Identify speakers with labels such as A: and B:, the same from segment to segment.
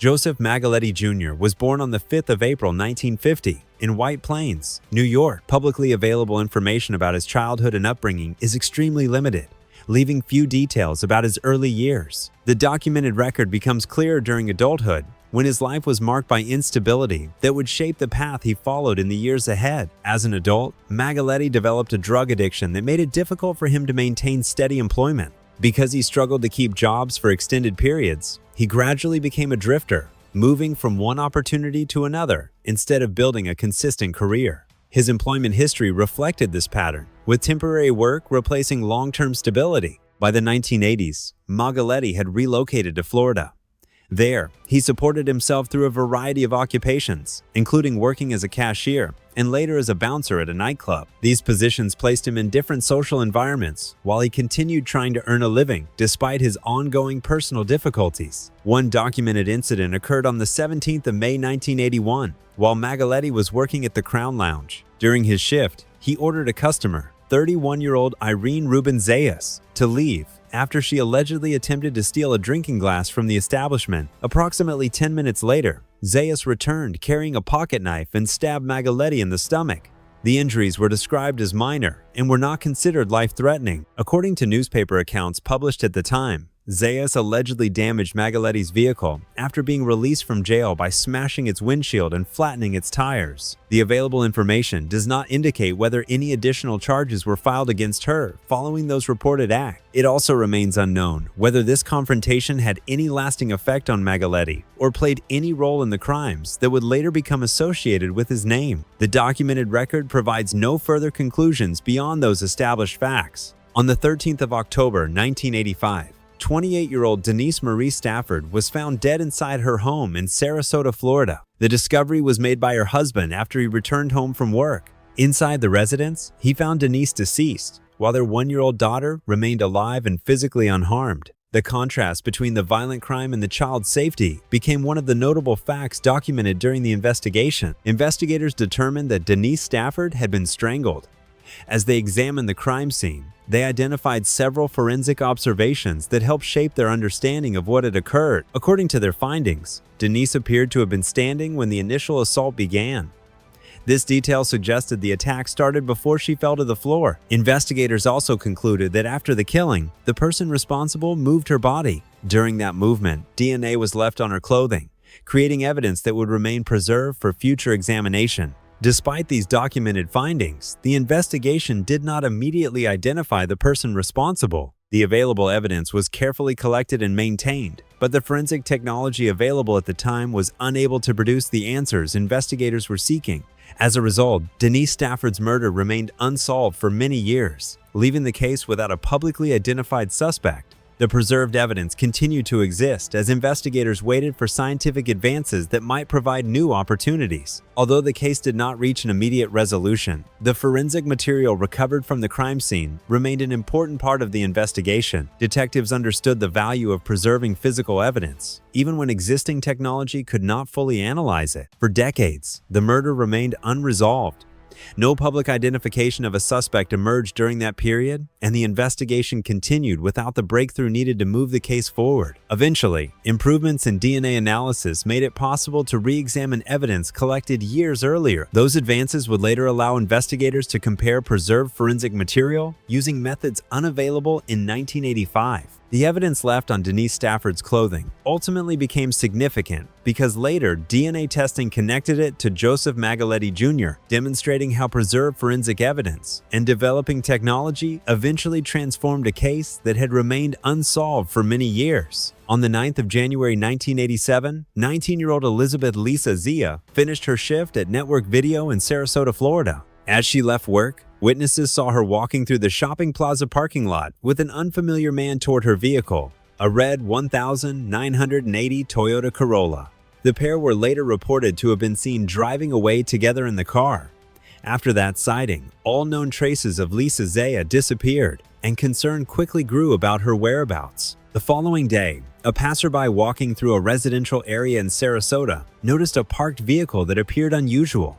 A: Joseph Magaletti Jr. was born on the 5th of April 1950 in White Plains, New York. Publicly available information about his childhood and upbringing is extremely limited, leaving few details about his early years. The documented record becomes clearer during adulthood, when his life was marked by instability that would shape the path he followed in the years ahead. As an adult, Magaletti developed a drug addiction that made it difficult for him to maintain steady employment. Because he struggled to keep jobs for extended periods, he gradually became a drifter, moving from one opportunity to another instead of building a consistent career. His employment history reflected this pattern, with temporary work replacing long-term stability. By the 1980s, Magaletti had relocated to Florida. There, he supported himself through a variety of occupations, including working as a cashier and later as a bouncer at a nightclub. These positions placed him in different social environments while he continued trying to earn a living despite his ongoing personal difficulties. One documented incident occurred on the 17th of May 1981 while Magaletti was working at the Crown Lounge. During his shift, he ordered a customer, 31-year-old Irene Rubin Zayas, to leave after she allegedly attempted to steal a drinking glass from the establishment. Approximately 10 minutes later, Zayas returned carrying a pocket knife and stabbed Magaletti in the stomach. The injuries were described as minor and were not considered life-threatening. According to newspaper accounts published at the time, Zayas allegedly damaged Magaletti's vehicle after being released from jail by smashing its windshield and flattening its tires. The available information does not indicate whether any additional charges were filed against her following those reported acts. It also remains unknown whether this confrontation had any lasting effect on Magaletti or played any role in the crimes that would later become associated with his name. The documented record provides no further conclusions beyond those established facts. On the 13th of October 1985, 28-year-old Denise Marie Stafford was found dead inside her home in Sarasota, Florida. The discovery was made by her husband after he returned home from work. Inside the residence, he found Denise deceased, while their 1-year-old daughter remained alive and physically unharmed. The contrast between the violent crime and the child's safety became one of the notable facts documented during the investigation. Investigators determined that Denise Stafford had been strangled. As they examined the crime scene, they identified several forensic observations that helped shape their understanding of what had occurred. According to their findings, Denise appeared to have been standing when the initial assault began. This detail suggested the attack started before she fell to the floor. Investigators also concluded that after the killing, the person responsible moved her body. During that movement, DNA was left on her clothing, creating evidence that would remain preserved for future examination. Despite these documented findings, the investigation did not immediately identify the person responsible. The available evidence was carefully collected and maintained, but the forensic technology available at the time was unable to produce the answers investigators were seeking. As a result, Denise Stafford's murder remained unsolved for many years, leaving the case without a publicly identified suspect. The preserved evidence continued to exist as investigators waited for scientific advances that might provide new opportunities. Although the case did not reach an immediate resolution, the forensic material recovered from the crime scene remained an important part of the investigation. Detectives understood the value of preserving physical evidence, even when existing technology could not fully analyze it. For decades, the murder remained unresolved. No public identification of a suspect emerged during that period, and the investigation continued without the breakthrough needed to move the case forward. Eventually, improvements in DNA analysis made it possible to re-examine evidence collected years earlier. Those advances would later allow investigators to compare preserved forensic material using methods unavailable in 1985. The evidence left on Denise Stafford's clothing ultimately became significant because later DNA testing connected it to Joseph Magaletti Jr., demonstrating how preserved forensic evidence and developing technology eventually transformed a case that had remained unsolved for many years. On the 9th of January 1987, 19-year-old Elizabeth Lisa Zia finished her shift at Network Video in Sarasota, Florida. As she left work, witnesses saw her walking through the shopping plaza parking lot with an unfamiliar man toward her vehicle, a red 1980 Toyota Corolla. The pair were later reported to have been seen driving away together in the car. After that sighting, all known traces of Lisa Zia disappeared, and concern quickly grew about her whereabouts. The following day, a passerby walking through a residential area in Sarasota noticed a parked vehicle that appeared unusual.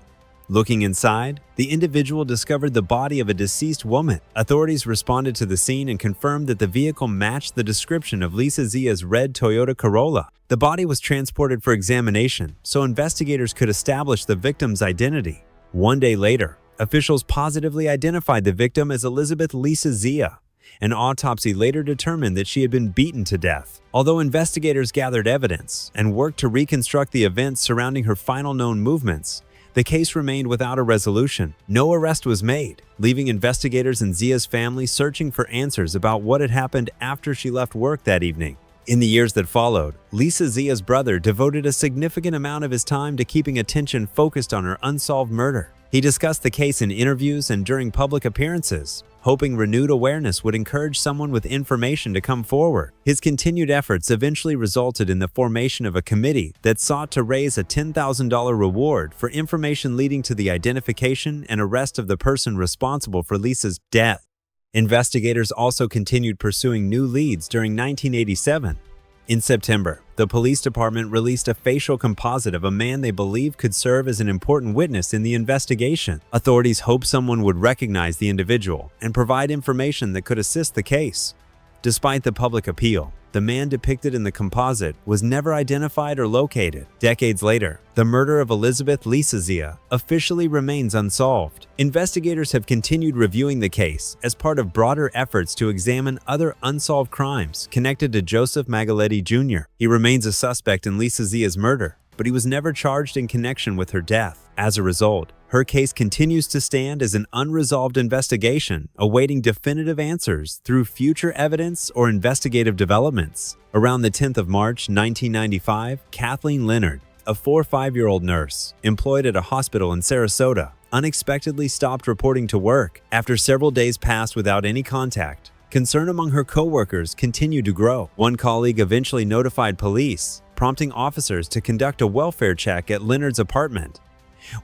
A: Looking inside, the individual discovered the body of a deceased woman. Authorities responded to the scene and confirmed that the vehicle matched the description of Lisa Zia's red Toyota Corolla. The body was transported for examination, so investigators could establish the victim's identity. One day later, officials positively identified the victim as Elizabeth Lisa Zia. An autopsy later determined that she had been beaten to death. Although investigators gathered evidence and worked to reconstruct the events surrounding her final known movements, the case remained without a resolution. No arrest was made, leaving investigators and Zia's family searching for answers about what had happened after she left work that evening. In the years that followed, Lisa Zia's brother devoted a significant amount of his time to keeping attention focused on her unsolved murder. He discussed the case in interviews and during public appearances, hoping renewed awareness would encourage someone with information to come forward. His continued efforts eventually resulted in the formation of a committee that sought to raise a $10,000 reward for information leading to the identification and arrest of the person responsible for Lisa's death. Investigators also continued pursuing new leads during 1987. In September, the police department released a facial composite of a man they believed could serve as an important witness in the investigation. Authorities hoped someone would recognize the individual and provide information that could assist the case. Despite the public appeal, the man depicted in the composite was never identified or located. Decades later, the murder of Elizabeth Lisa Zia officially remains unsolved. Investigators have continued reviewing the case as part of broader efforts to examine other unsolved crimes connected to Joseph Magaletti Jr. He remains a suspect in Lisa Zia's murder, but he was never charged in connection with her death. As a result, her case continues to stand as an unresolved investigation, awaiting definitive answers through future evidence or investigative developments. Around the 10th of March, 1995, Kathleen Leonard, a 45-year-old nurse employed at a hospital in Sarasota, unexpectedly stopped reporting to work. After several days passed without any contact, concern among her coworkers continued to grow. One colleague eventually notified police, prompting officers to conduct a welfare check at Leonard's apartment.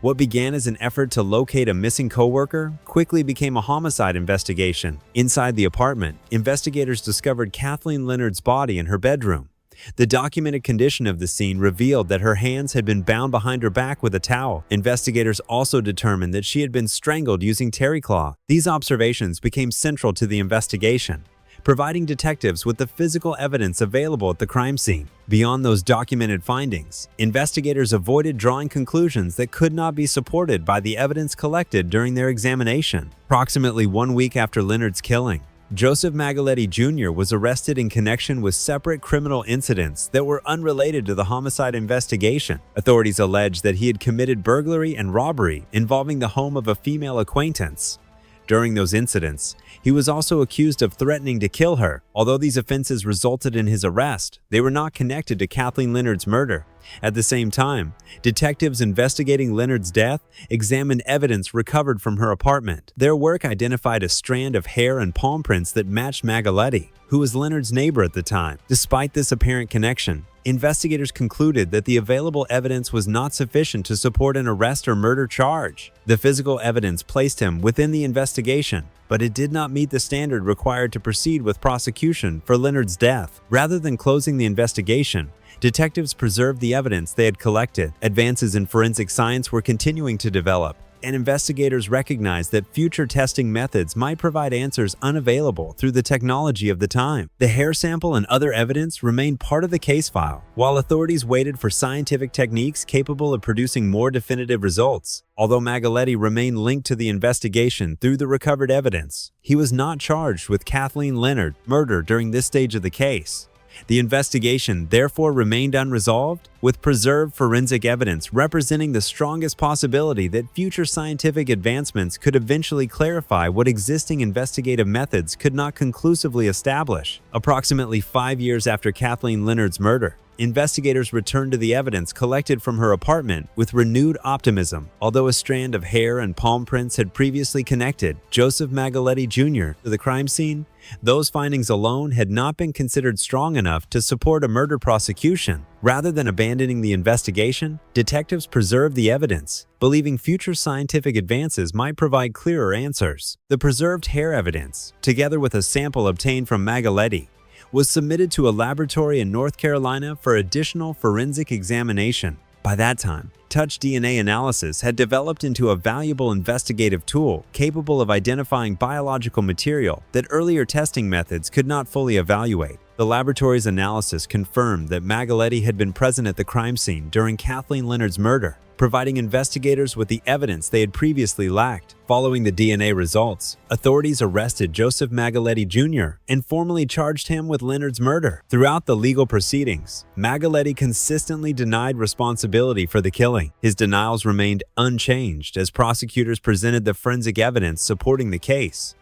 A: What began as an effort to locate a missing coworker quickly became a homicide investigation. Inside the apartment, investigators discovered Kathleen Leonard's body in her bedroom. The documented condition of the scene revealed that her hands had been bound behind her back with a towel. Investigators also determined that she had been strangled using terry cloth. These observations became central to the investigation, providing detectives with the physical evidence available at the crime scene. Beyond those documented findings, investigators avoided drawing conclusions that could not be supported by the evidence collected during their examination. Approximately 1 week after Leonard's killing, Joseph Magaletti Jr. was arrested in connection with separate criminal incidents that were unrelated to the homicide investigation. Authorities alleged that he had committed burglary and robbery involving the home of a female acquaintance. During those incidents, he was also accused of threatening to kill her. Although these offenses resulted in his arrest, they were not connected to Kathleen Leonard's murder. At the same time, detectives investigating Leonard's death examined evidence recovered from her apartment. Their work identified a strand of hair and palm prints that matched Magaletti, who was Leonard's neighbor at the time. Despite this apparent connection, investigators concluded that the available evidence was not sufficient to support an arrest or murder charge. The physical evidence placed him within the investigation, but it did not meet the standard required to proceed with prosecution for Leonard's death. Rather than closing the investigation, detectives preserved the evidence they had collected. Advances in forensic science were continuing to develop, and investigators recognized that future testing methods might provide answers unavailable through the technology of the time. The hair sample and other evidence remained part of the case file, while authorities waited for scientific techniques capable of producing more definitive results. Although Magaletti remained linked to the investigation through the recovered evidence, he was not charged with Kathleen Leonard murder during this stage of the case. The investigation therefore remained unresolved, with preserved forensic evidence representing the strongest possibility that future scientific advancements could eventually clarify what existing investigative methods could not conclusively establish. Approximately 5 years after Kathleen Leonard's murder, investigators returned to the evidence collected from her apartment with renewed optimism. Although a strand of hair and palm prints had previously connected Joseph Magaletti Jr. to the crime scene, those findings alone had not been considered strong enough to support a murder prosecution. Rather than abandoning the investigation, detectives preserved the evidence, believing future scientific advances might provide clearer answers. The preserved hair evidence, together with a sample obtained from Magaletti, was submitted to a laboratory in North Carolina for additional forensic examination. By that time, touch DNA analysis had developed into a valuable investigative tool capable of identifying biological material that earlier testing methods could not fully evaluate. The laboratory's analysis confirmed that Magaletti had been present at the crime scene during Kathleen Leonard's murder, providing investigators with the evidence they had previously lacked. Following the DNA results, authorities arrested Joseph Magaletti Jr. and formally charged him with Leonard's murder. Throughout the legal proceedings, Magaletti consistently denied responsibility for the killing. His denials remained unchanged as prosecutors presented the forensic evidence supporting the case.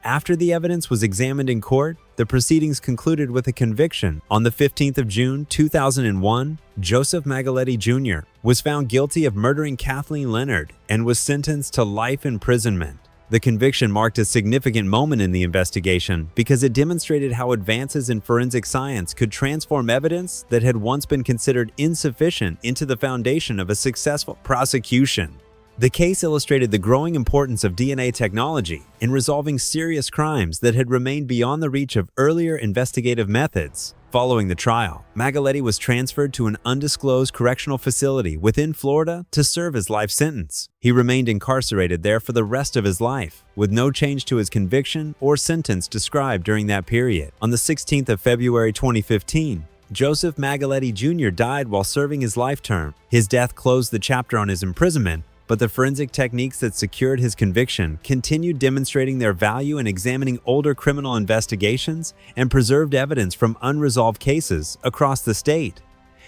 A: After the evidence was examined in court, the proceedings concluded with a conviction. On the 15th of June 2001, Joseph Magaletti Jr. was found guilty of murdering Kathleen Leonard and was sentenced to life imprisonment. The conviction marked a significant moment in the investigation because it demonstrated how advances in forensic science could transform evidence that had once been considered insufficient into the foundation of a successful prosecution. The case illustrated the growing importance of DNA technology in resolving serious crimes that had remained beyond the reach of earlier investigative methods. Following the trial, Magaletti was transferred to an undisclosed correctional facility within Florida to serve his life sentence. He remained incarcerated there for the rest of his life, with no change to his conviction or sentence described during that period. On the 16th of February 2015, Joseph Magaletti Jr. died while serving his life term. His death closed the chapter on his imprisonment, but the forensic techniques that secured his conviction continued demonstrating their value in examining older criminal investigations and preserved evidence from unresolved cases across the state.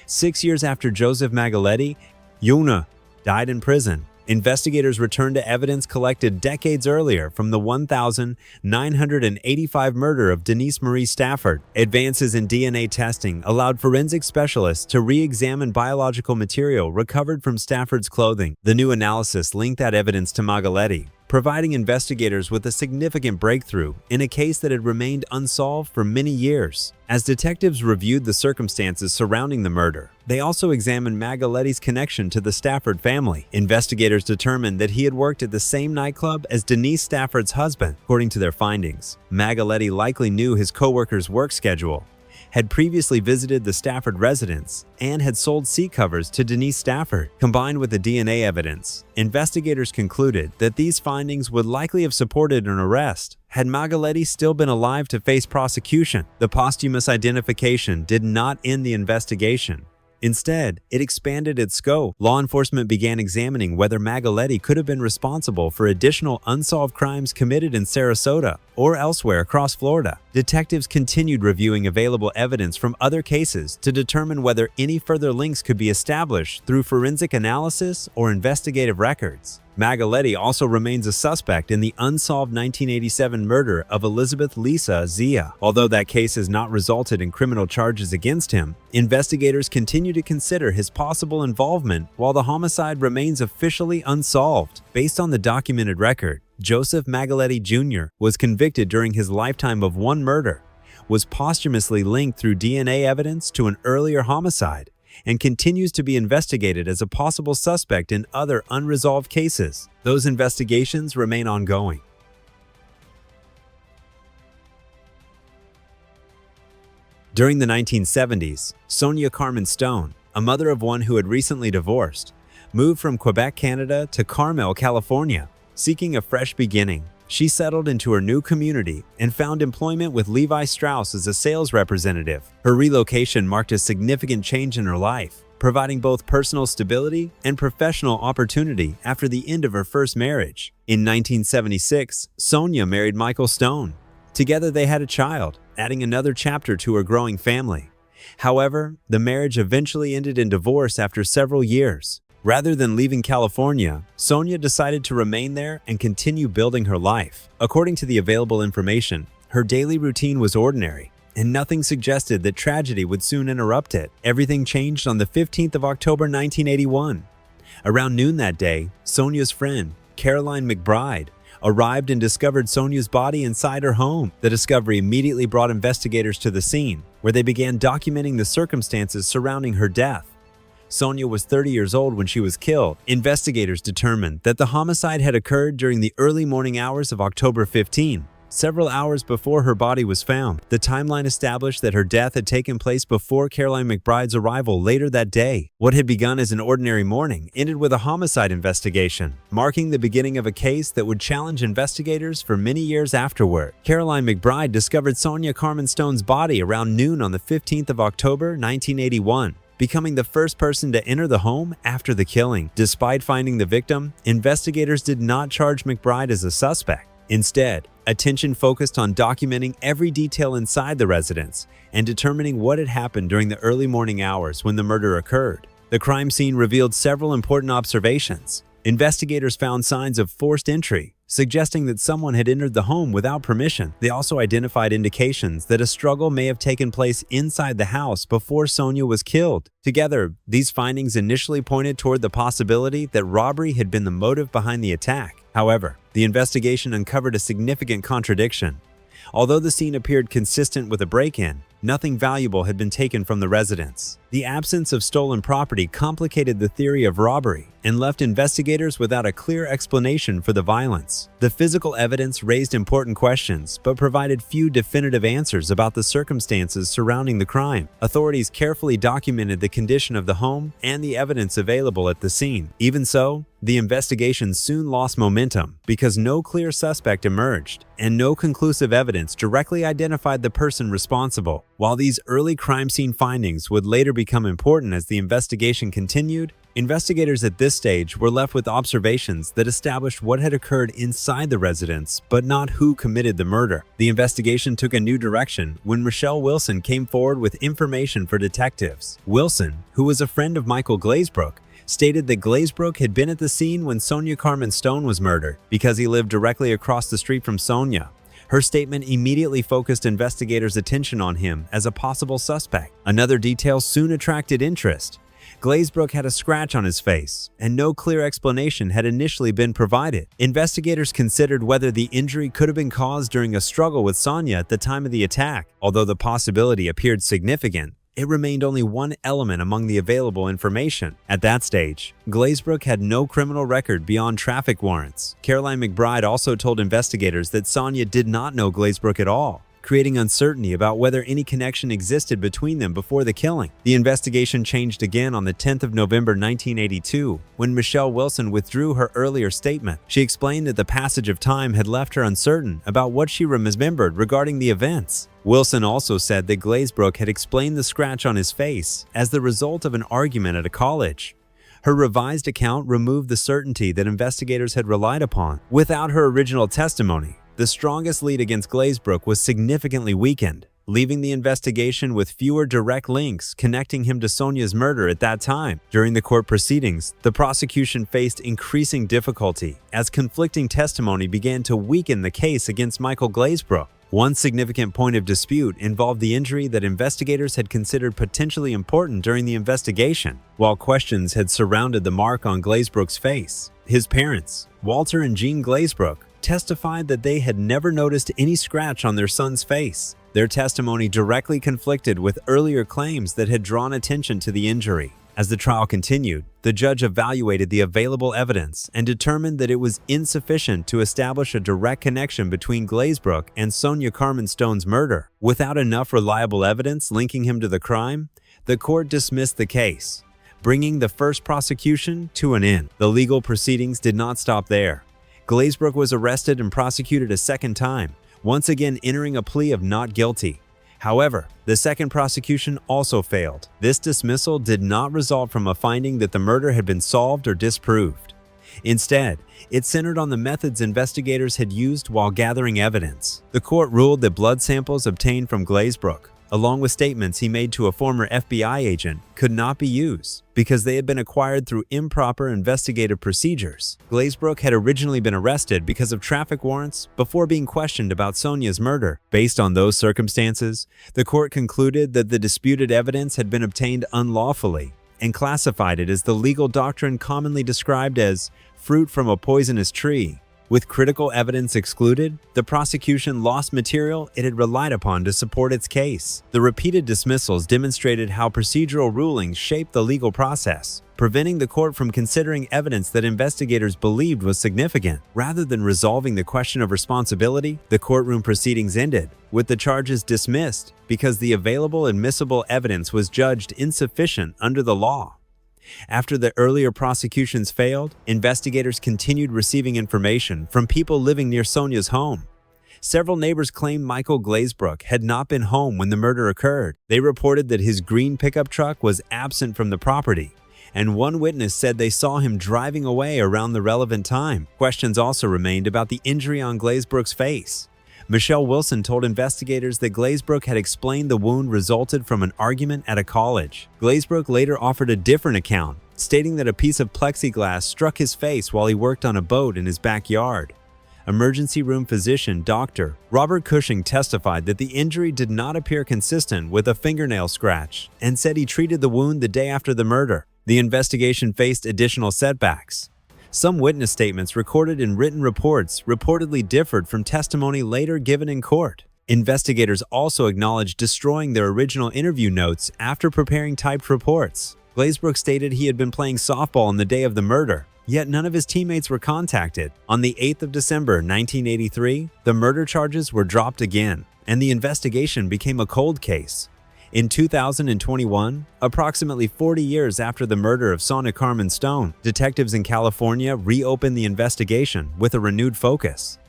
A: 6 years after Joseph Magaletti Jr. died in prison, investigators returned to evidence collected decades earlier from the 1985 murder of Denise Marie Stafford. Advances in DNA testing allowed forensic specialists to re-examine biological material recovered from Stafford's clothing. The new analysis linked that evidence to Magaletti, providing investigators with a significant breakthrough in a case that had remained unsolved for many years. As detectives reviewed the circumstances surrounding the murder, they also examined Magaletti's connection to the Stafford family. Investigators determined that he had worked at the same nightclub as Denise Stafford's husband. According to their findings, Magaletti likely knew his co-worker's work schedule, had previously visited the Stafford residence, and had sold seat covers to Denise Stafford. Combined with the DNA evidence, investigators concluded that these findings would likely have supported an arrest had Magaletti still been alive to face prosecution. The posthumous identification did not end the investigation. Instead, it expanded its scope. Law enforcement began examining whether Magaletti could have been responsible for additional unsolved crimes committed in Sarasota or elsewhere across Florida. Detectives continued reviewing available evidence from other cases to determine whether any further links could be established through forensic analysis or investigative records. Magaletti also remains a suspect in the unsolved 1987 murder of Elizabeth Lisa Zia. Although that case has not resulted in criminal charges against him, investigators continue to consider his possible involvement while the homicide remains officially unsolved. Based on the documented record, Joseph Magaletti Jr. was convicted during his lifetime of one murder, was posthumously linked through DNA evidence to an earlier homicide, and continues to be investigated as a possible suspect in other unresolved cases. Those investigations remain ongoing. During the 1970s, Sonja Carmen Stone, a mother of one who had recently divorced, moved from Quebec, Canada to Carmel, California, seeking a fresh beginning. She settled into her new community and found employment with Levi Strauss as a sales representative. Her relocation marked a significant change in her life, providing both personal stability and professional opportunity after the end of her first marriage. In 1976, Sonja married Michael Stone. Together they had a child, adding another chapter to her growing family. However, the marriage eventually ended in divorce after several years. Rather than leaving California, Sonja decided to remain there and continue building her life. According to the available information, her daily routine was ordinary, and nothing suggested that tragedy would soon interrupt it. Everything changed on the 15th of October 1981. Around noon that day, Sonja's friend, Caroline McBride, arrived and discovered Sonja's body inside her home. The discovery immediately brought investigators to the scene, where they began documenting the circumstances surrounding her death. Sonja was 30 years old when she was killed. Investigators determined that the homicide had occurred during the early morning hours of October 15, several hours before her body was found. The timeline established that her death had taken place before Caroline McBride's arrival later that day. What had begun as an ordinary morning ended with a homicide investigation, marking the beginning of a case that would challenge investigators for many years afterward. Caroline McBride discovered Sonja Carmen Stone's body around noon on the 15th of October, 1981. Becoming the first person to enter the home after the killing. Despite finding the victim, investigators did not charge McBride as a suspect. Instead, attention focused on documenting every detail inside the residence and determining what had happened during the early morning hours when the murder occurred. The crime scene revealed several important observations. Investigators found signs of forced entry, suggesting that someone had entered the home without permission. They also identified indications that a struggle may have taken place inside the house before Sonja was killed. Together, these findings initially pointed toward the possibility that robbery had been the motive behind the attack. However, the investigation uncovered a significant contradiction. Although the scene appeared consistent with a break-in, nothing valuable had been taken from the residence. The absence of stolen property complicated the theory of robbery and left investigators without a clear explanation for the violence. The physical evidence raised important questions, but provided few definitive answers about the circumstances surrounding the crime. Authorities carefully documented the condition of the home and the evidence available at the scene. Even so, the investigation soon lost momentum because no clear suspect emerged and no conclusive evidence directly identified the person responsible. While these early crime scene findings would later become important as the investigation continued, investigators at this stage were left with observations that established what had occurred inside the residence, but not who committed the murder. The investigation took a new direction when Michelle Wilson came forward with information for detectives. Wilson, who was a friend of Michael Glazebrook, stated that Glazebrook had been at the scene when Sonja Carmen Stone was murdered because he lived directly across the street from Sonja. Her statement immediately focused investigators' attention on him as a possible suspect. Another detail soon attracted interest. Glazebrook had a scratch on his face, and no clear explanation had initially been provided. Investigators considered whether the injury could have been caused during a struggle with Sonja at the time of the attack. Although the possibility appeared significant, it remained only one element among the available information. At that stage, Glazebrook had no criminal record beyond traffic warrants. Caroline McBride also told investigators that Sonja did not know Glazebrook at all, creating uncertainty about whether any connection existed between them before the killing. The investigation changed again on the 10th of November 1982, when Michelle Wilson withdrew her earlier statement. She explained that the passage of time had left her uncertain about what she remembered regarding the events. Wilson also said that Glazebrook had explained the scratch on his face as the result of an argument at a college. Her revised account removed the certainty that investigators had relied upon. Without her original testimony, the strongest lead against Glazebrook was significantly weakened, leaving the investigation with fewer direct links connecting him to Sonja's murder at that time. During the court proceedings, the prosecution faced increasing difficulty as conflicting testimony began to weaken the case against Michael Glazebrook. One significant point of dispute involved the injury that investigators had considered potentially important during the investigation. While questions had surrounded the mark on Glazebrook's face, his parents, Walter and Jean Glazebrook, testified that they had never noticed any scratch on their son's face. Their testimony directly conflicted with earlier claims that had drawn attention to the injury. As the trial continued, the judge evaluated the available evidence and determined that it was insufficient to establish a direct connection between Glazebrook and Sonja Carmen Stone's murder. Without enough reliable evidence linking him to the crime, the court dismissed the case, bringing the first prosecution to an end. The legal proceedings did not stop there. Glazebrook was arrested and prosecuted a second time, once again entering a plea of not guilty. However, the second prosecution also failed. This dismissal did not result from a finding that the murder had been solved or disproved. Instead, it centered on the methods investigators had used while gathering evidence. The court ruled that blood samples obtained from Glazebrook, along with statements he made to a former FBI agent, could not be used because they had been acquired through improper investigative procedures. Glazebrook had originally been arrested because of traffic warrants before being questioned about Sonja's murder. Based on those circumstances, the court concluded that the disputed evidence had been obtained unlawfully and classified it as the legal doctrine commonly described as fruit from a poisonous tree, With critical evidence excluded, the prosecution lost material it had relied upon to support its case. The repeated dismissals demonstrated how procedural rulings shaped the legal process, preventing the court from considering evidence that investigators believed was significant. Rather than resolving the question of responsibility, the courtroom proceedings ended, with the charges dismissed because the available admissible evidence was judged insufficient under the law. After the earlier prosecutions failed, investigators continued receiving information from people living near Sonja's home. Several neighbors claimed Michael Glazebrook had not been home when the murder occurred. They reported that his green pickup truck was absent from the property, and one witness said they saw him driving away around the relevant time. Questions also remained about the injury on Glazebrook's face. Michelle Wilson told investigators that Glazebrook had explained the wound resulted from an argument at a college. Glazebrook later offered a different account, stating that a piece of plexiglass struck his face while he worked on a boat in his backyard. Emergency room physician Dr. Robert Cushing testified that the injury did not appear consistent with a fingernail scratch and said he treated the wound the day after the murder. The investigation faced additional setbacks. Some witness statements recorded in written reports reportedly differed from testimony later given in court. Investigators also acknowledged destroying their original interview notes after preparing typed reports. Glazebrook stated he had been playing softball on the day of the murder, yet none of his teammates were contacted. On the 8th of December 1983, the murder charges were dropped again, and the investigation became a cold case. In 2021, approximately 40 years after the murder of Sonja Carmen Stone, detectives in California reopened the investigation with a renewed focus.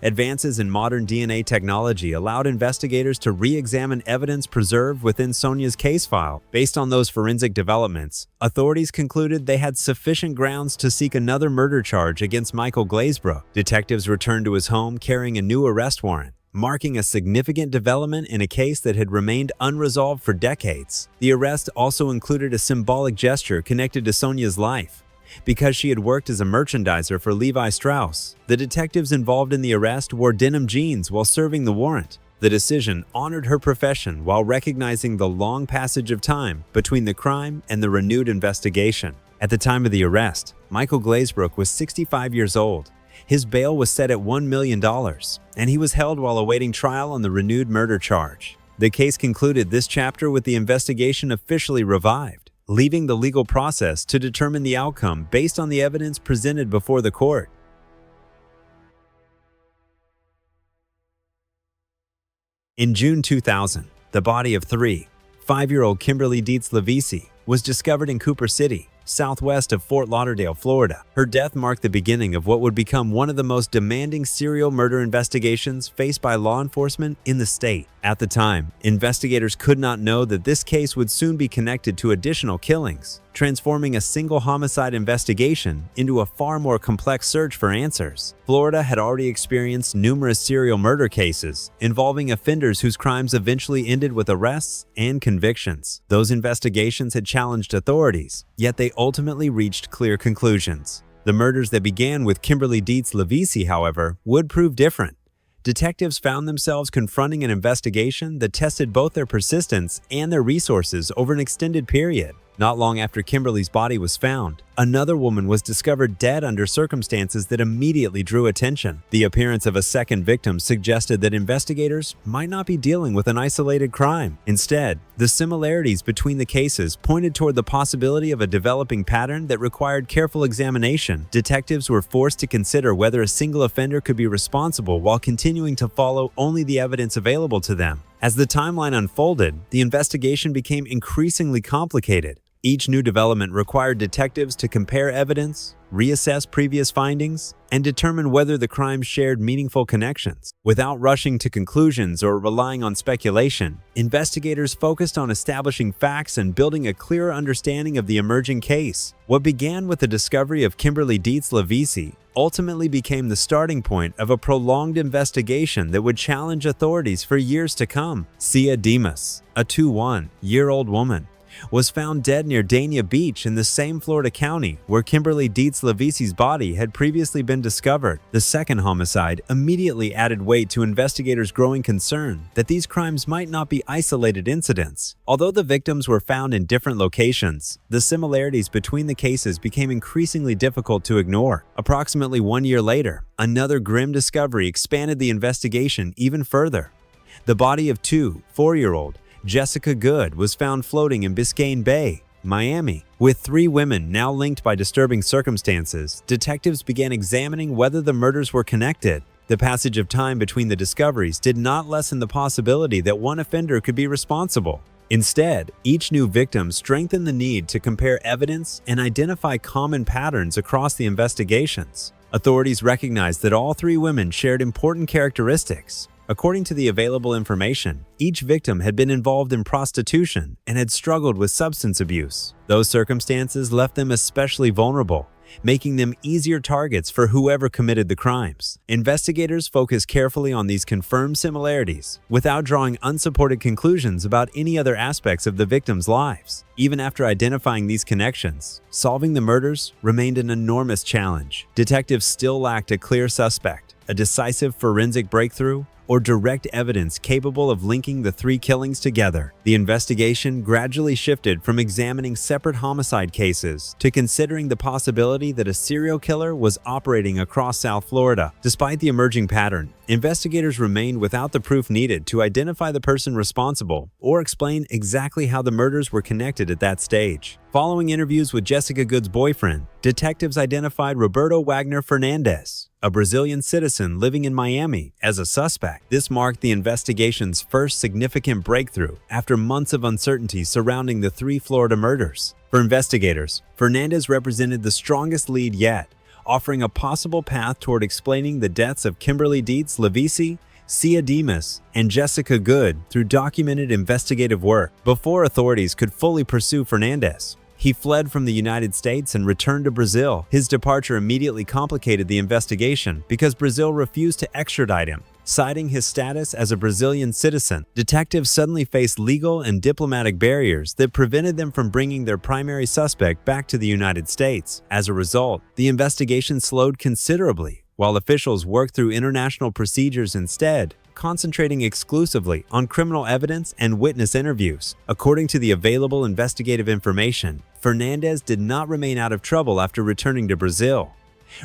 A: Advances in modern DNA technology allowed investigators to re-examine evidence preserved within Sonja's case file. Based on those forensic developments, authorities concluded they had sufficient grounds to seek another murder charge against Michael Glazebrook. Detectives returned to his home carrying a new arrest warrant, marking a significant development in a case that had remained unresolved for decades. The arrest also included a symbolic gesture connected to Sonja's life. Because she had worked as a merchandiser for Levi Strauss, the detectives involved in the arrest wore denim jeans while serving the warrant. The decision honored her profession while recognizing the long passage of time between the crime and the renewed investigation. At the time of the arrest, Michael Glazebrook was 65 years old. His bail was set at $1 million, and he was held while awaiting trial on the renewed murder charge. The case concluded this chapter with the investigation officially revived, leaving the legal process to determine the outcome based on the evidence presented before the court. In June 2000, the body of 5-year-old Kimberly Dietz Lavisi was discovered in Cooper City, southwest of Fort Lauderdale, Florida. Her death marked the beginning of what would become one of the most demanding serial murder investigations faced by law enforcement in the state. At the time, investigators could not know that this case would soon be connected to additional killings, transforming a single homicide investigation into a far more complex search for answers. Florida had already experienced numerous serial murder cases involving offenders whose crimes eventually ended with arrests and convictions. Those investigations had challenged authorities, yet they ultimately reached clear conclusions. The murders that began with Kimberly Dietz Lavisi, however, would prove different. Detectives found themselves confronting an investigation that tested both their persistence and their resources over an extended period. Not long after Kimberly's body was found, another woman was discovered dead under circumstances that immediately drew attention. The appearance of a second victim suggested that investigators might not be dealing with an isolated crime. Instead, the similarities between the cases pointed toward the possibility of a developing pattern that required careful examination. Detectives were forced to consider whether a single offender could be responsible while continuing to follow only the evidence available to them. As the timeline unfolded, the investigation became increasingly complicated. Each new development required detectives to compare evidence, reassess previous findings, and determine whether the crimes shared meaningful connections. Without rushing to conclusions or relying on speculation, investigators focused on establishing facts and building a clearer understanding of the emerging case. What began with the discovery of Kimberly Dietz Lavisi ultimately became the starting point of a prolonged investigation that would challenge authorities for years to come. Sia Demas, a 21-year-old woman was found dead near Dania Beach in the same Florida county where Kimberly Dietz Lavisi's body had previously been discovered. The second homicide immediately added weight to investigators' growing concern that these crimes might not be isolated incidents. Although the victims were found in different locations, the similarities between the cases became increasingly difficult to ignore. Approximately 1 year later, another grim discovery expanded the investigation even further. The body of 4-year-old Jessica Good was found floating in Biscayne Bay, Miami. With 3 women now linked by disturbing circumstances, detectives began examining whether the murders were connected. The passage of time between the discoveries did not lessen the possibility that one offender could be responsible. Instead, each new victim strengthened the need to compare evidence and identify common patterns across the investigations. Authorities recognized that all 3 women shared important characteristics. According to the available information, each victim had been involved in prostitution and had struggled with substance abuse. Those circumstances left them especially vulnerable, making them easier targets for whoever committed the crimes. Investigators focused carefully on these confirmed similarities without drawing unsupported conclusions about any other aspects of the victims' lives. Even after identifying these connections, solving the murders remained an enormous challenge. Detectives still lacked a clear suspect, a decisive forensic breakthrough, or direct evidence capable of linking the 3 killings together. The investigation gradually shifted from examining separate homicide cases to considering the possibility that a serial killer was operating across South Florida. Despite the emerging pattern, investigators remained without the proof needed to identify the person responsible or explain exactly how the murders were connected at that stage. Following interviews with Jessica Good's boyfriend, detectives identified Roberto Wagner Fernandez, a Brazilian citizen living in Miami, as a suspect. This marked the investigation's first significant breakthrough after months of uncertainty surrounding the 3 Florida murders. For investigators, Fernandez represented the strongest lead yet, offering a possible path toward explaining the deaths of Kimberly Dietz Lavisi, Sia Demas, and Jessica Good through documented investigative work. Before authorities could fully pursue Fernandez, he fled from the United States and returned to Brazil. His departure immediately complicated the investigation because Brazil refused to extradite him, citing his status as a Brazilian citizen. Detectives suddenly faced legal and diplomatic barriers that prevented them from bringing their primary suspect back to the United States. As a result, the investigation slowed considerably, while officials worked through international procedures instead, concentrating exclusively on criminal evidence and witness interviews. According to the available investigative information, Fernandez did not remain out of trouble after returning to Brazil.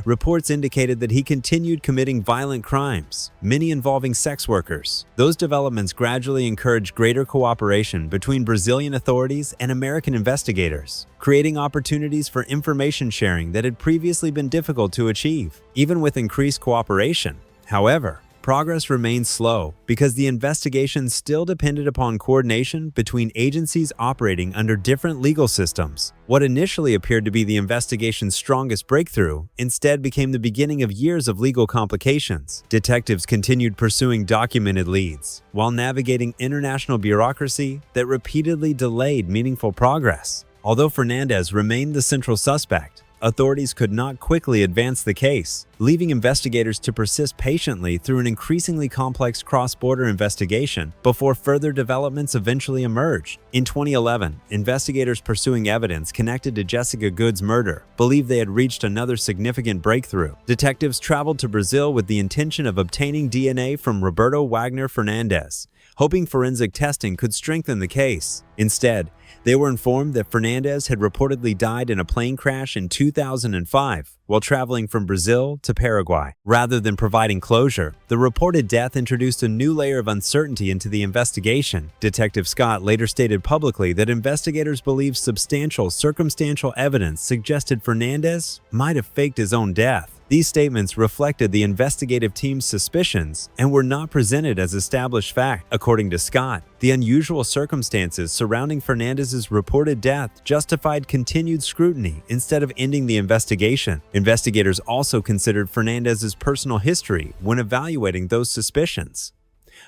A: Reports indicated that he continued committing violent crimes, many involving sex workers. Those developments gradually encouraged greater cooperation between Brazilian authorities and American investigators, creating opportunities for information sharing that had previously been difficult to achieve. Even with increased cooperation, however, progress remained slow because the investigation still depended upon coordination between agencies operating under different legal systems. What initially appeared to be the investigation's strongest breakthrough instead became the beginning of years of legal complications. Detectives continued pursuing documented leads while navigating international bureaucracy that repeatedly delayed meaningful progress. Although Fernandez remained the central suspect, authorities could not quickly advance the case, leaving investigators to persist patiently through an increasingly complex cross-border investigation before further developments eventually emerged. In 2011, investigators pursuing evidence connected to Jessica Good's murder believed they had reached another significant breakthrough. Detectives traveled to Brazil with the intention of obtaining DNA from Roberto Wagner Fernandez, hoping forensic testing could strengthen the case. Instead, they were informed that Fernandez had reportedly died in a plane crash in 2005 while traveling from Brazil to Paraguay. Rather than providing closure, the reported death introduced a new layer of uncertainty into the investigation. Detective Scott later stated publicly that investigators believed substantial circumstantial evidence suggested Fernandez might have faked his own death. These statements reflected the investigative team's suspicions and were not presented as established fact. According to Scott, the unusual circumstances surrounding Fernandez's reported death justified continued scrutiny instead of ending the investigation. Investigators also considered Fernandez's personal history when evaluating those suspicions.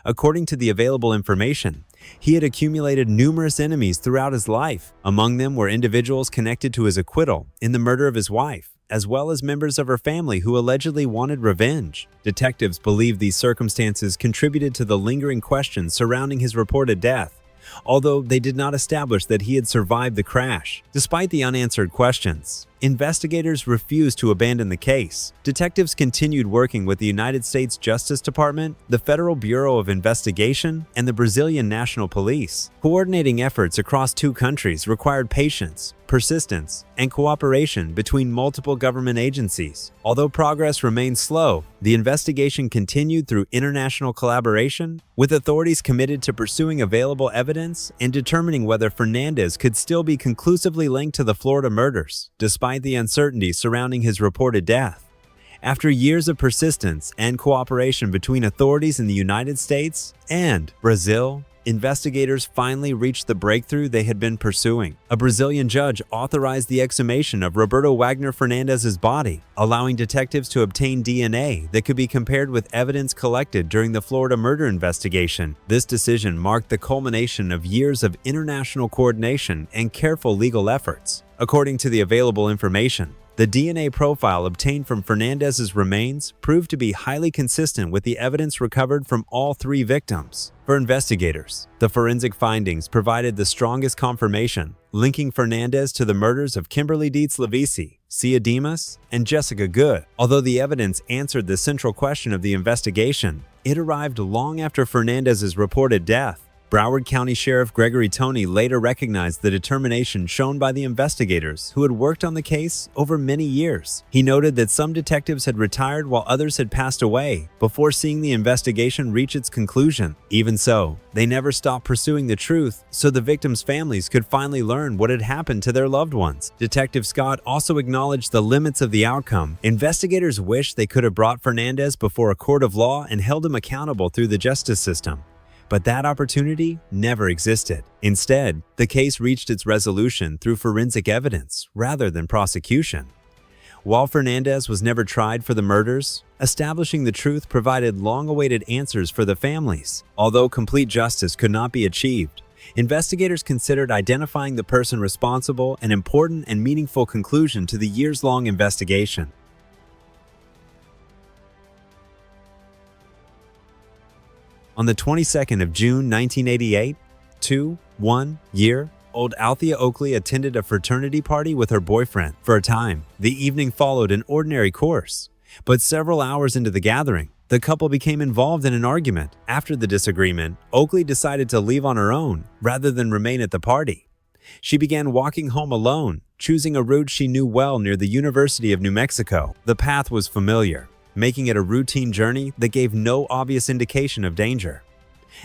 A: According to the available information, he had accumulated numerous enemies throughout his life. Among them were individuals connected to his acquittal in the murder of his wife, as well as members of her family who allegedly wanted revenge. Detectives believe these circumstances contributed to the lingering questions surrounding his reported death, although they did not establish that he had survived the crash. Despite the unanswered questions, investigators refused to abandon the case. Detectives continued working with the United States Justice Department, the Federal Bureau of Investigation, and the Brazilian National Police. Coordinating efforts across two countries required patience, persistence, and cooperation between multiple government agencies. Although progress remained slow, the investigation continued through international collaboration, with authorities committed to pursuing available evidence and determining whether Fernandez could still be conclusively linked to the Florida murders, despite the uncertainty surrounding his reported death. After years of persistence and cooperation between authorities in the United States and Brazil, investigators finally reached the breakthrough they had been pursuing. A Brazilian judge authorized the exhumation of Roberto Wagner Fernandez's body, allowing detectives to obtain DNA that could be compared with evidence collected during the Florida murder investigation. This decision marked the culmination of years of international coordination and careful legal efforts. According to the available information, the DNA profile obtained from Fernandez's remains proved to be highly consistent with the evidence recovered from all three victims. For investigators, the forensic findings provided the strongest confirmation, linking Fernandez to the murders of Kimberly Dietz Lavisi, Cia Dimas, and Jessica Good. Although the evidence answered the central question of the investigation, it arrived long after Fernandez's reported death. Broward County Sheriff Gregory Toney later recognized the determination shown by the investigators who had worked on the case over many years. He noted that some detectives had retired while others had passed away before seeing the investigation reach its conclusion. Even so, they never stopped pursuing the truth so the victims' families could finally learn what had happened to their loved ones. Detective Scott also acknowledged the limits of the outcome. Investigators wished they could have brought Fernandez before a court of law and held him accountable through the justice system. But that opportunity never existed. Instead, the case reached its resolution through forensic evidence rather than prosecution. While Fernandez was never tried for the murders, establishing the truth provided long-awaited answers for the families. Although complete justice could not be achieved, investigators considered identifying the person responsible an important and meaningful conclusion to the years-long investigation. On the 22nd of June 1988, 21-year-old Althea Oakley attended a fraternity party with her boyfriend. For a time, the evening followed an ordinary course. But several hours into the gathering, the couple became involved in an argument. After the disagreement, Oakley decided to leave on her own rather than remain at the party. She began walking home alone, choosing a route she knew well near the University of New Mexico. The path was familiar, making it a routine journey that gave no obvious indication of danger.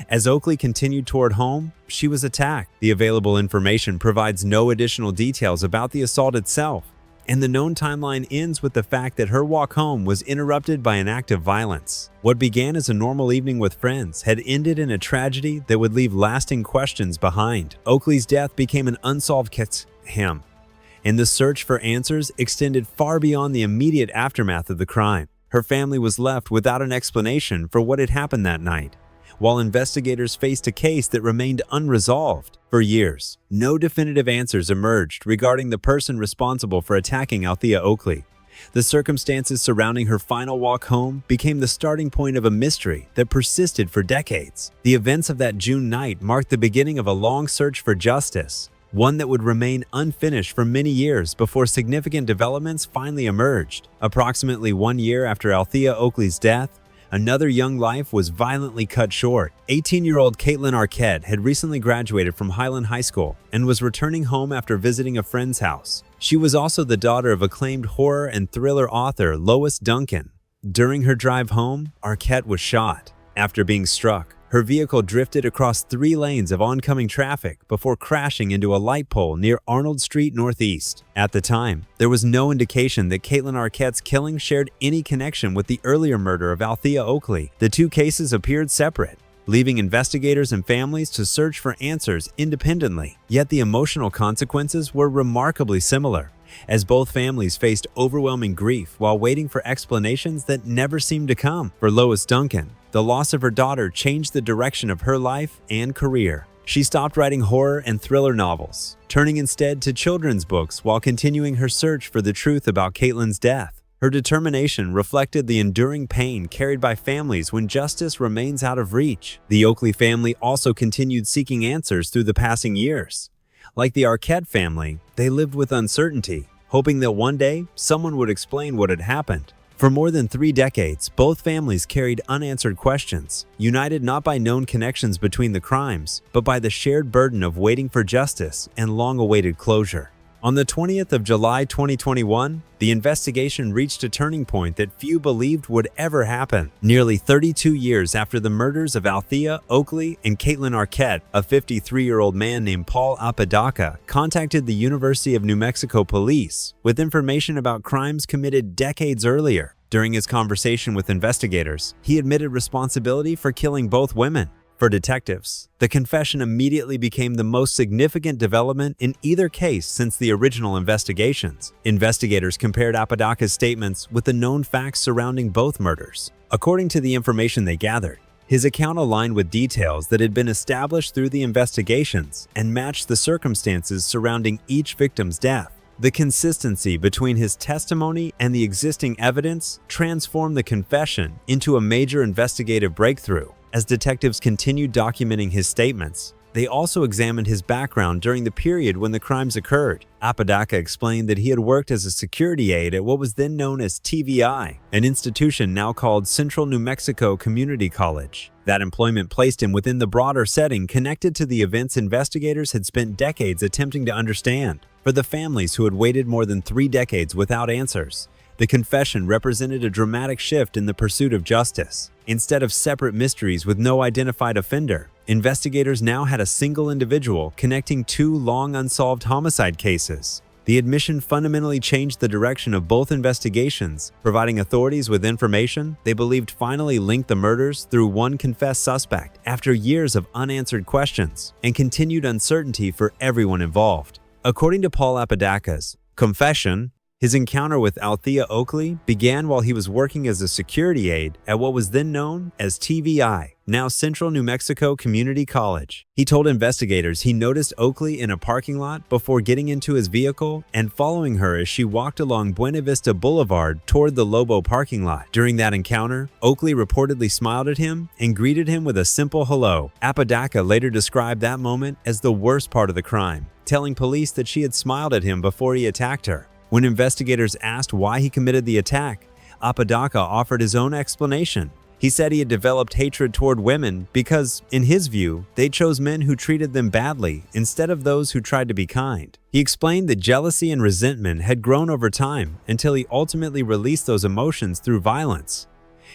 A: As Oakley continued toward home, she was attacked. The available information provides no additional details about the assault itself, and the known timeline ends with the fact that her walk home was interrupted by an act of violence. What began as a normal evening with friends had ended in a tragedy that would leave lasting questions behind. Oakley's death became an unsolved case, and the search for answers extended far beyond the immediate aftermath of the crime. Her family was left without an explanation for what had happened that night, while investigators faced a case that remained unresolved. For years, no definitive answers emerged regarding the person responsible for attacking Althea Oakley. The circumstances surrounding her final walk home became the starting point of a mystery that persisted for decades. The events of that June night marked the beginning of a long search for justice, one that would remain unfinished for many years before significant developments finally emerged. Approximately 1 year after Althea Oakley's death, another young life was violently cut short. 18-year-old Kaitlin Arquette had recently graduated from Highland High School and was returning home after visiting a friend's house. She was also the daughter of acclaimed horror and thriller author Lois Duncan. During her drive home, Arquette was shot. After being struck, her vehicle drifted across 3 lanes of oncoming traffic before crashing into a light pole near Arnold Street Northeast. At the time, there was no indication that Kaitlin Arquette's killing shared any connection with the earlier murder of Althea Oakley. The two cases appeared separate, leaving investigators and families to search for answers independently. Yet the emotional consequences were remarkably similar, as both families faced overwhelming grief while waiting for explanations that never seemed to come. For Lois Duncan, the loss of her daughter changed the direction of her life and career. She stopped writing horror and thriller novels, turning instead to children's books while continuing her search for the truth about Kaitlin's death. Her determination reflected the enduring pain carried by families when justice remains out of reach. The Oakley family also continued seeking answers through the passing years. Like the Arquette family, they lived with uncertainty, hoping that one day someone would explain what had happened. For more than 3 decades, both families carried unanswered questions, united not by known connections between the crimes, but by the shared burden of waiting for justice and long-awaited closure. On the 20th of July 2021, the investigation reached a turning point that few believed would ever happen. Nearly 32 years after the murders of Althea Oakley and Kaitlin Arquette, a 53-year-old man named Paul Apodaca contacted the University of New Mexico police with information about crimes committed decades earlier. During his conversation with investigators, he admitted responsibility for killing both women. For detectives, the confession immediately became the most significant development in either case since the original investigations. Investigators compared Apodaca's statements with the known facts surrounding both murders. According to the information they gathered, his account aligned with details that had been established through the investigations and matched the circumstances surrounding each victim's death. The consistency between his testimony and the existing evidence transformed the confession into a major investigative breakthrough. As detectives continued documenting his statements, they also examined his background during the period when the crimes occurred. Apodaca explained that he had worked as a security aide at what was then known as TVI, an institution now called Central New Mexico Community College. That employment placed him within the broader setting connected to the events investigators had spent decades attempting to understand. For the families who had waited more than 3 decades without answers, the confession represented a dramatic shift in the pursuit of justice. Instead of separate mysteries with no identified offender, investigators now had a single individual connecting 2 long unsolved homicide cases. The admission fundamentally changed the direction of both investigations, providing authorities with information they believed finally linked the murders through one confessed suspect after years of unanswered questions and continued uncertainty for everyone involved. According to Paul Apodaca's confession, his encounter with Althea Oakley began while he was working as a security aide at what was then known as TVI, now Central New Mexico Community College. He told investigators he noticed Oakley in a parking lot before getting into his vehicle and following her as she walked along Buena Vista Boulevard toward the Lobo parking lot. During that encounter, Oakley reportedly smiled at him and greeted him with a simple hello. Apodaca later described that moment as the worst part of the crime, telling police that she had smiled at him before he attacked her. When investigators asked why he committed the attack, Apodaca offered his own explanation. He said he had developed hatred toward women because, in his view, they chose men who treated them badly instead of those who tried to be kind. He explained that jealousy and resentment had grown over time until he ultimately released those emotions through violence.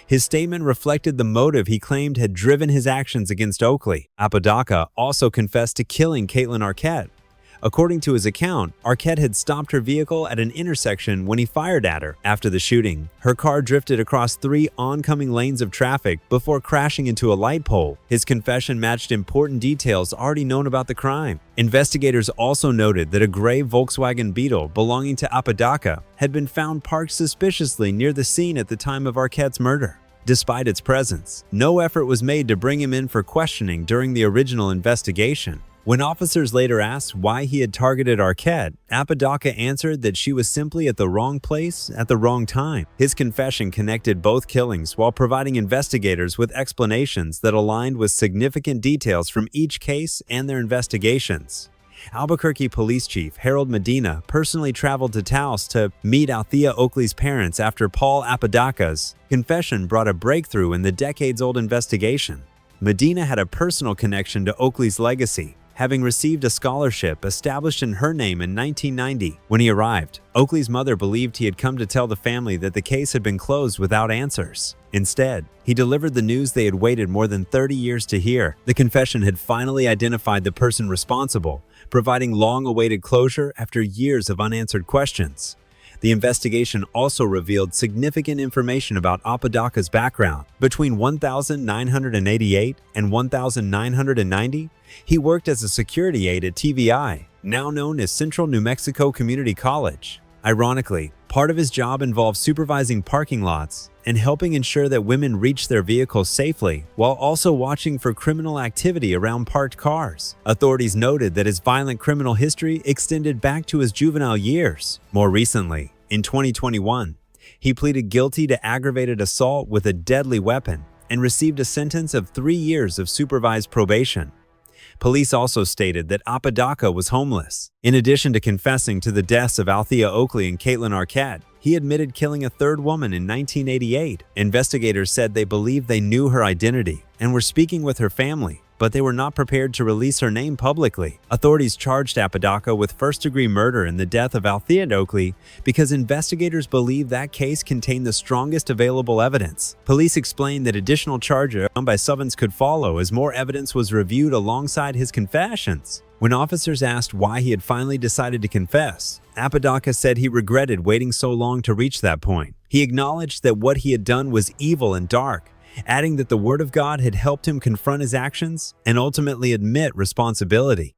A: His statement reflected the motive he claimed had driven his actions against Oakley. Apodaca also confessed to killing Kaitlin Arquette. According to his account, Arquette had stopped her vehicle at an intersection when he fired at her. After the shooting, her car drifted across 3 oncoming lanes of traffic before crashing into a light pole. His confession matched important details already known about the crime. Investigators also noted that a gray Volkswagen Beetle belonging to Apodaca had been found parked suspiciously near the scene at the time of Arquette's murder. Despite its presence, no effort was made to bring him in for questioning during the original investigation. When officers later asked why he had targeted Arquette, Apodaca answered that she was simply at the wrong place at the wrong time. His confession connected both killings while providing investigators with explanations that aligned with significant details from each case and their investigations. Albuquerque Police Chief Harold Medina personally traveled to Taos to meet Althea Oakley's parents after Paul Apodaca's confession brought a breakthrough in the decades-old investigation. Medina had a personal connection to Oakley's legacy, having received a scholarship established in her name in 1990. When he arrived, Oakley's mother believed he had come to tell the family that the case had been closed without answers. Instead, he delivered the news they had waited more than 30 years to hear. The confession had finally identified the person responsible, providing long-awaited closure after years of unanswered questions. The investigation also revealed significant information about Apodaca's background. Between 1988 and 1990, he worked as a security aide at TVI, now known as Central New Mexico Community College. Ironically, part of his job involved supervising parking lots and helping ensure that women reached their vehicles safely, while also watching for criminal activity around parked cars. Authorities noted that his violent criminal history extended back to his juvenile years. More recently, in 2021, He pleaded guilty to aggravated assault with a deadly weapon and received a sentence of 3 years of supervised probation. Police also stated that Apodaca was homeless. In addition to confessing to the deaths of Althea Oakley and Kaitlin Arquette, he admitted killing a third woman in 1988. Investigators said they believed they knew her identity and were speaking with her family, but they were not prepared to release her name publicly. Authorities charged Apodaca with first-degree murder in the death of Althea Oakley because investigators believe that case contained the strongest available evidence. Police explained that additional charges by Sovens could follow as more evidence was reviewed alongside his confessions. When officers asked why he had finally decided to confess, Apodaca said he regretted waiting so long to reach that point. He acknowledged that what he had done was evil and dark, adding that the Word of God had helped him confront his actions and ultimately admit responsibility.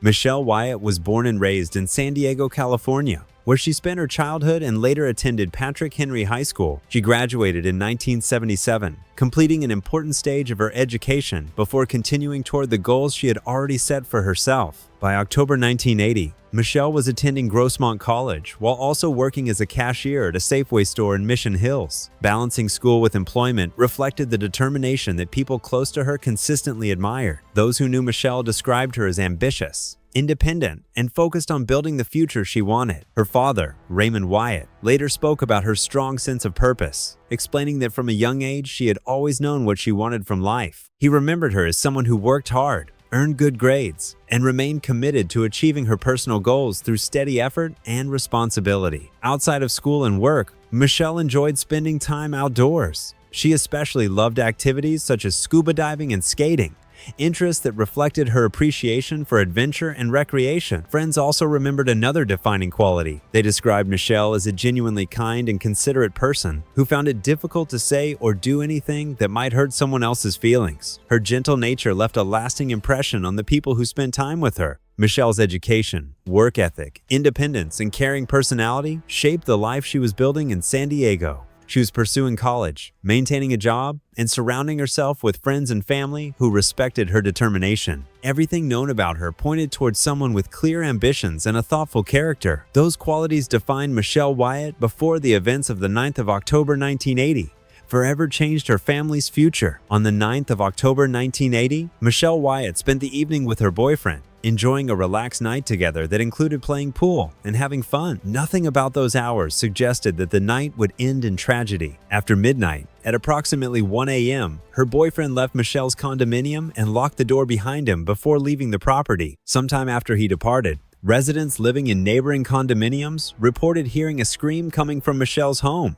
A: Michelle Wyatt was born and raised in San Diego, California, where she spent her childhood and later attended Patrick Henry High School. She graduated in 1977, completing an important stage of her education before continuing toward the goals she had already set for herself. By October 1980, Michelle was attending Grossmont College while also working as a cashier at a Safeway store in Mission Hills. Balancing school with employment reflected the determination that people close to her consistently admired. Those who knew Michelle described her as ambitious, independent, and focused on building the future she wanted. Her father, Raymond Wyatt, later spoke about her strong sense of purpose, explaining that from a young age she had always known what she wanted from life. He remembered her as someone who worked hard, earned good grades, and remained committed to achieving her personal goals through steady effort and responsibility. Outside of school and work, Michelle enjoyed spending time outdoors. She especially loved activities such as scuba diving and skating, interests that reflected her appreciation for adventure and recreation. Friends also remembered another defining quality. They described Michelle as a genuinely kind and considerate person who found it difficult to say or do anything that might hurt someone else's feelings. Her gentle nature left a lasting impression on the people who spent time with her. Michelle's education, work ethic, independence, and caring personality shaped the life she was building in San Diego. She was pursuing college, maintaining a job, and surrounding herself with friends and family who respected her determination. Everything known about her pointed towards someone with clear ambitions and a thoughtful character. Those qualities defined Michelle Wyatt before the events of the 9th of October 1980. Forever changed her family's future. On the 9th of October 1980, Michelle Wyatt spent the evening with her boyfriend, enjoying a relaxed night together that included playing pool and having fun. Nothing about those hours suggested that the night would end in tragedy. After midnight, at approximately 1 a.m., her boyfriend left Michelle's condominium and locked the door behind him before leaving the property. Sometime after he departed, residents living in neighboring condominiums reported hearing a scream coming from Michelle's home.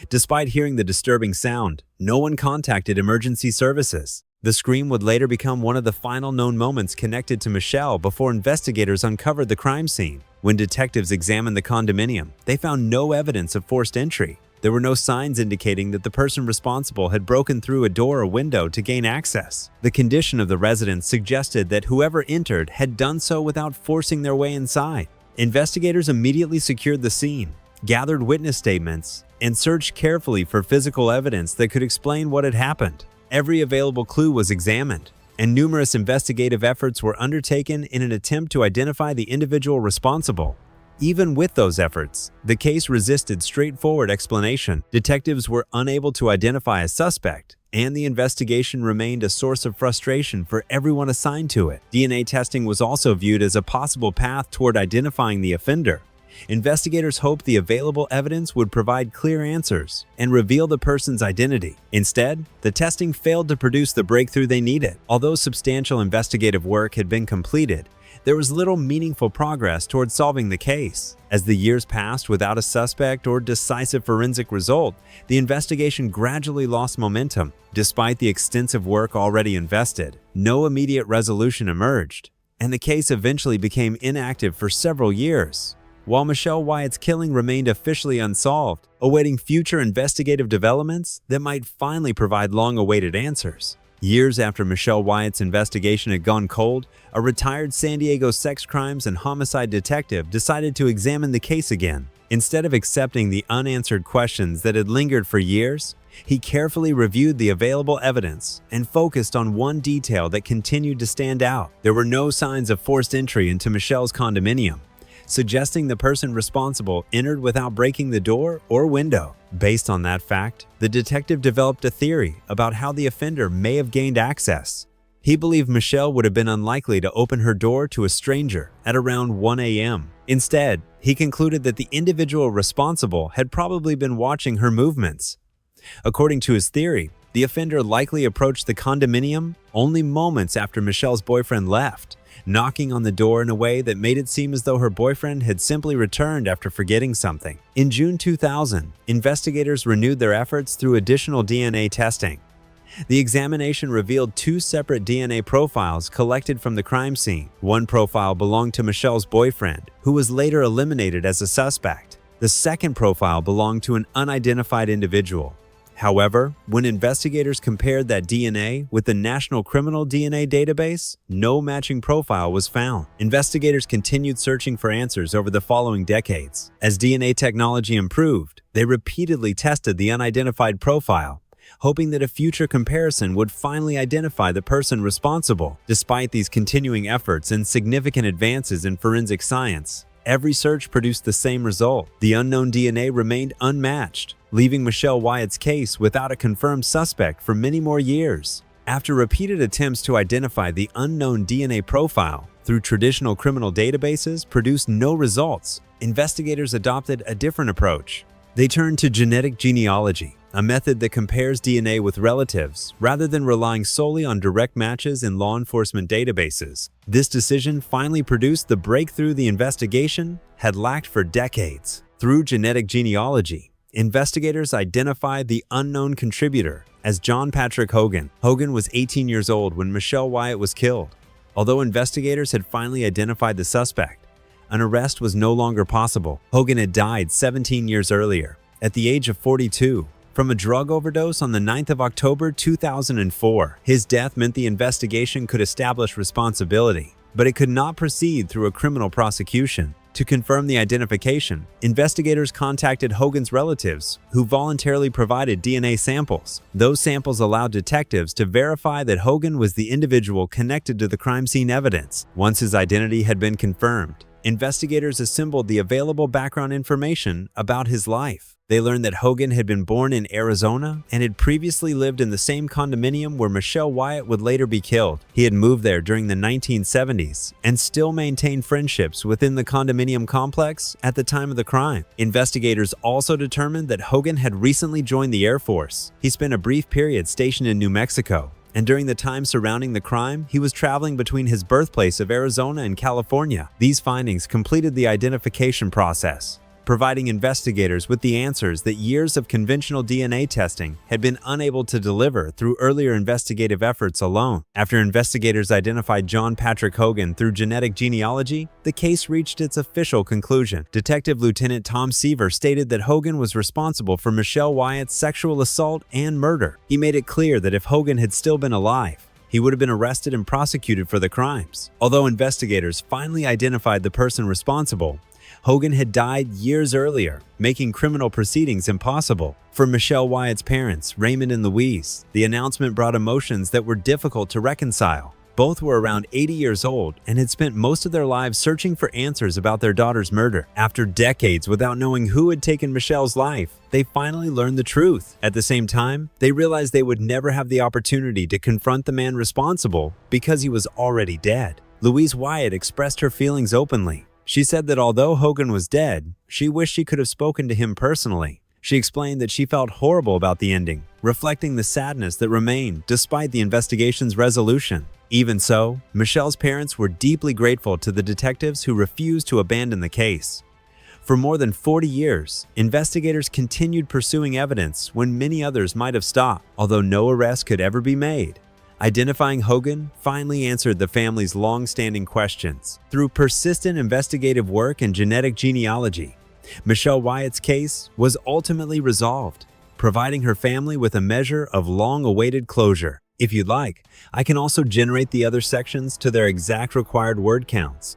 A: Despite hearing the disturbing sound, no one contacted emergency services. The scream would later become one of the final known moments connected to Michelle before investigators uncovered the crime scene. When detectives examined the condominium, they found no evidence of forced entry. There were no signs indicating that the person responsible had broken through a door or window to gain access. The condition of the residence suggested that whoever entered had done so without forcing their way inside. Investigators immediately secured the scene, gathered witness statements, and searched carefully for physical evidence that could explain what had happened. Every available clue was examined, and numerous investigative efforts were undertaken in an attempt to identify the individual responsible. Even with those efforts, the case resisted straightforward explanation. Detectives were unable to identify a suspect, and the investigation remained a source of frustration for everyone assigned to it. DNA testing was also viewed as a possible path toward identifying the offender. Investigators hoped the available evidence would provide clear answers and reveal the person's identity. Instead, the testing failed to produce the breakthrough they needed. Although substantial investigative work had been completed, there was little meaningful progress towards solving the case. As the years passed without a suspect or decisive forensic result, the investigation gradually lost momentum. Despite the extensive work already invested, no immediate resolution emerged, and the case eventually became inactive for several years. While Michelle Wyatt's killing remained officially unsolved, awaiting future investigative developments that might finally provide long-awaited answers. Years after Michelle Wyatt's investigation had gone cold, a retired San Diego sex crimes and homicide detective decided to examine the case again. Instead of accepting the unanswered questions that had lingered for years, he carefully reviewed the available evidence and focused on one detail that continued to stand out. There were no signs of forced entry into Michelle's condominium. suggesting the person responsible entered without breaking the door or window. Based on that fact, the detective developed a theory about how the offender may have gained access. He believed Michelle would have been unlikely to open her door to a stranger at around 1 a.m. Instead, he concluded that the individual responsible had probably been watching her movements. According to his theory, the offender likely approached the condominium only moments after Michelle's boyfriend left, knocking on the door in a way that made it seem as though her boyfriend had simply returned after forgetting something. In June 2000, investigators renewed their efforts through additional DNA testing. The examination revealed 2 separate DNA profiles collected from the crime scene. One profile belonged to Michelle's boyfriend, who was later eliminated as a suspect. The second profile belonged to an unidentified individual. However, when investigators compared that DNA with the National Criminal DNA Database, no matching profile was found. Investigators continued searching for answers over the following decades. As DNA technology improved, they repeatedly tested the unidentified profile, hoping that a future comparison would finally identify the person responsible. Despite these continuing efforts and significant advances in forensic science, every search produced the same result. The unknown DNA remained unmatched, leaving Michelle Wyatt's case without a confirmed suspect for many more years. After repeated attempts to identify the unknown DNA profile through traditional criminal databases produced no results, investigators adopted a different approach. They turned to genetic genealogy, a method that compares DNA with relatives rather than relying solely on direct matches in law enforcement databases. This decision finally produced the breakthrough the investigation had lacked for decades. Through genetic genealogy, investigators identified the unknown contributor as John Patrick Hogan. Hogan was 18 years old when Michelle Wyatt was killed. Although investigators had finally identified the suspect, an arrest was no longer possible. Hogan had died 17 years earlier, at the age of 42, from a drug overdose on the 9th of October 2004. His death meant the investigation could establish responsibility, but it could not proceed through a criminal prosecution. To confirm the identification, investigators contacted Hogan's relatives, who voluntarily provided DNA samples. Those samples allowed detectives to verify that Hogan was the individual connected to the crime scene evidence. Once his identity had been confirmed, investigators assembled the available background information about his life. They learned that Hogan had been born in Arizona and had previously lived in the same condominium where Michelle Wyatt would later be killed. He had moved there during the 1970s and still maintained friendships within the condominium complex at the time of the crime. Investigators also determined that Hogan had recently joined the Air Force. He spent a brief period stationed in New Mexico, and during the time surrounding the crime, he was traveling between his birthplace of Arizona and California. These findings completed the identification process, providing investigators with the answers that years of conventional DNA testing had been unable to deliver through earlier investigative efforts alone. After investigators identified John Patrick Hogan through genetic genealogy, the case reached its official conclusion. Detective Lieutenant Tom Seaver stated that Hogan was responsible for Michelle Wyatt's sexual assault and murder. He made it clear that if Hogan had still been alive, he would have been arrested and prosecuted for the crimes. Although investigators finally identified the person responsible, Hogan had died years earlier, making criminal proceedings impossible. For Michelle Wyatt's parents, Raymond and Louise, the announcement brought emotions that were difficult to reconcile. Both were around 80 years old and had spent most of their lives searching for answers about their daughter's murder. After decades without knowing who had taken Michelle's life, they finally learned the truth. At the same time, they realized they would never have the opportunity to confront the man responsible because he was already dead. Louise Wyatt expressed her feelings openly. She said that although Hogan was dead, she wished she could have spoken to him personally. She explained that she felt horrible about the ending, reflecting the sadness that remained despite the investigation's resolution. Even so, Michelle's parents were deeply grateful to the detectives who refused to abandon the case. For more than 40 years, investigators continued pursuing evidence when many others might have stopped, although no arrest could ever be made. Identifying Hogan finally answered the family's long-standing questions. Through persistent investigative work and genetic genealogy, Michelle Wyatt's case was ultimately resolved, providing her family with a measure of long-awaited closure. If you'd like, I can also generate the other sections to their exact required word counts.